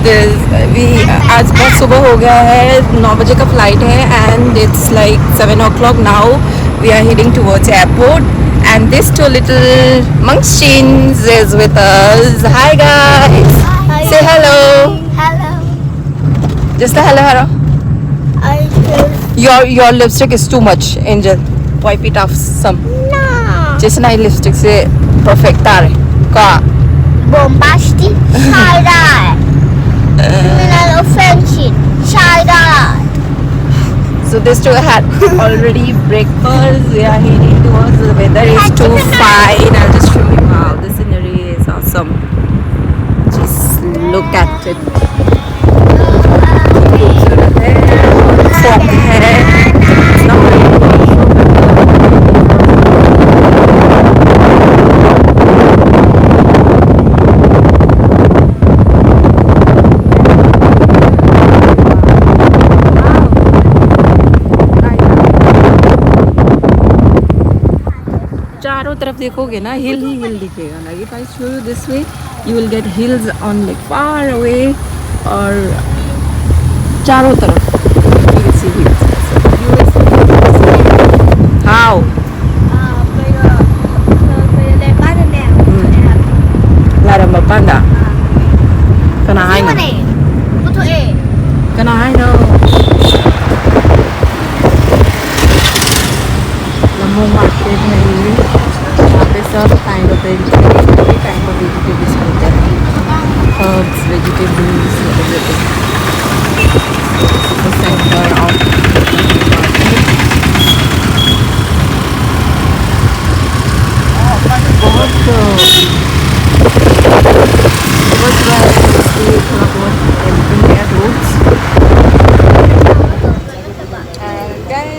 We आज बहुत सुबह हो गया है, 9 बजे का फ्लाइट है and it's like 7 o'clock now. We are heading towards airport and this two little munchkins is with us. Hi guys. Hi. Say hello. Hello. Just a hello. I feel Your lipstick is too much, Angel. Wipe it off some. no. Just na lipstick se perfect tare. Ka. Bombastic. Shy-dye. Criminal offensive. Shy-dye. So these two had already breakfast. We are heading towards the weather is too fine. I'll just show you. Wow, the scenery is awesome. Just look at it. खूबसूरत है. Fog है. It's not चारों तरफ देखोगे ना हिल ही हिल दिखेगा. Like if I show you this way you will get hills on like far away और चारों तरफ you will see hills. You will see how Lara Mapanda. Kana hai no. Kana hai no. Lamong market है ये. यहाँ पे सब kind of vegetables, every kind of vegetables मिलते हैं. Herbs, vegetables, everything. The center of बहुत थोड़ा बहुत एलिफेंट है रोड्स.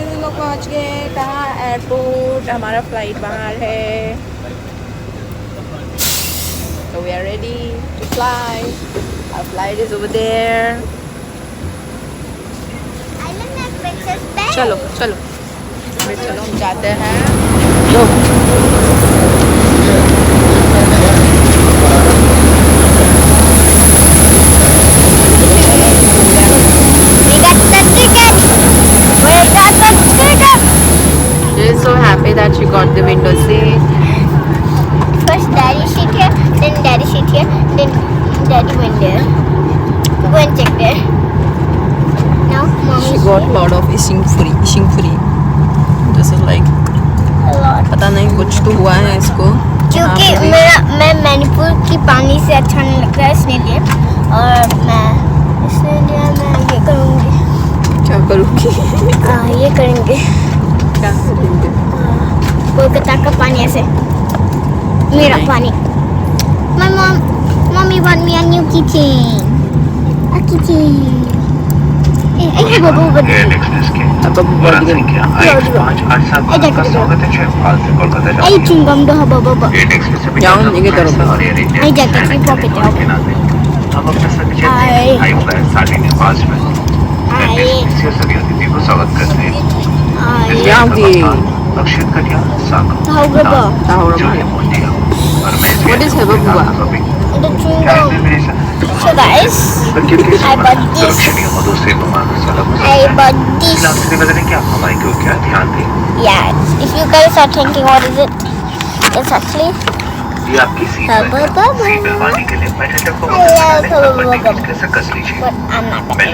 हम लोग पहुँच गए कहाँ एयरपोर्ट. हमारा फ्लाइट बाहर है. So we are ready to fly. Our flight is over there. चलो चलो चलो हम जाते हैं. लो She is so happy that she got the window seat. First daddy sit here, then daddy sit here, then daddy went there. Go and check there. Now mommy. She got lot of ishing free. This is like a lot. पता नहीं कुछ तो हुआ है इसको. क्योंकि मैं मणिपुर की पानी से अच्छा नहीं लगता है इसलिए और मैं ये करूँगी. क्या करूँगी? ये करेंगे. क्या करेंगे? कोलकाता का पानी ऐसे मेरा पानी. My mommy bought me a new keychain. A keychain. Hey, Babu, अब बढ़ गया. Hey, chewing-gum do Babu. जाओ निके तरफ. Hey, jacket की pocket है. What is Heba Buba? The chewing-gum. So guys, I bought this. Yeah, if you guys are thinking what is it, it's actually Hubba Bubba. But I'm not gonna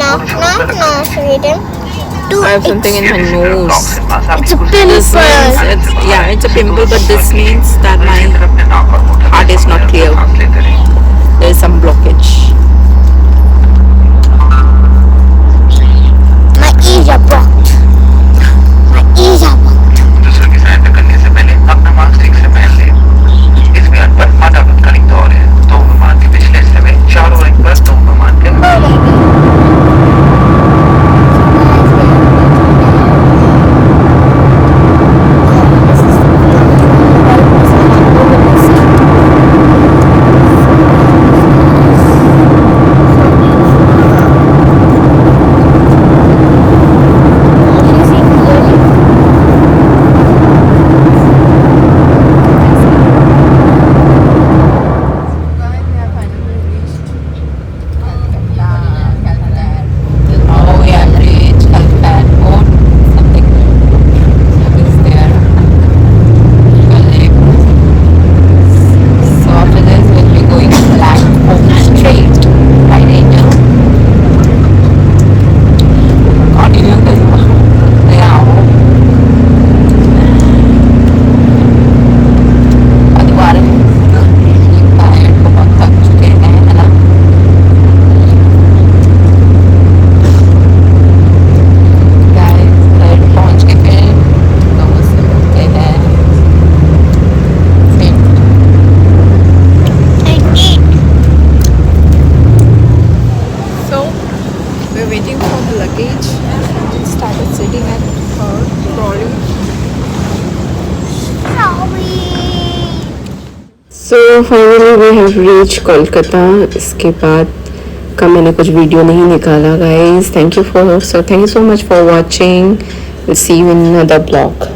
No, sweetie. I have something in my nose. It's a This pimple. means it's a pimple, but this means that my heart is not clear. There is some blockage. My ears are blocked. My ears are blocked. दूसरों की सहायता करने से पहले अपना mask ठीक से पहन ले. इस बयान पर फटाफट कड़ी दौड़ है. दो विमान के पिछले हिस्से में चारों रंग पर दो विमान के so finally we have reach Kolkata. इसके बाद का मैंने कुछ वीडियो नहीं निकाला guys. Thank you so much for watching. Will see you in another blog.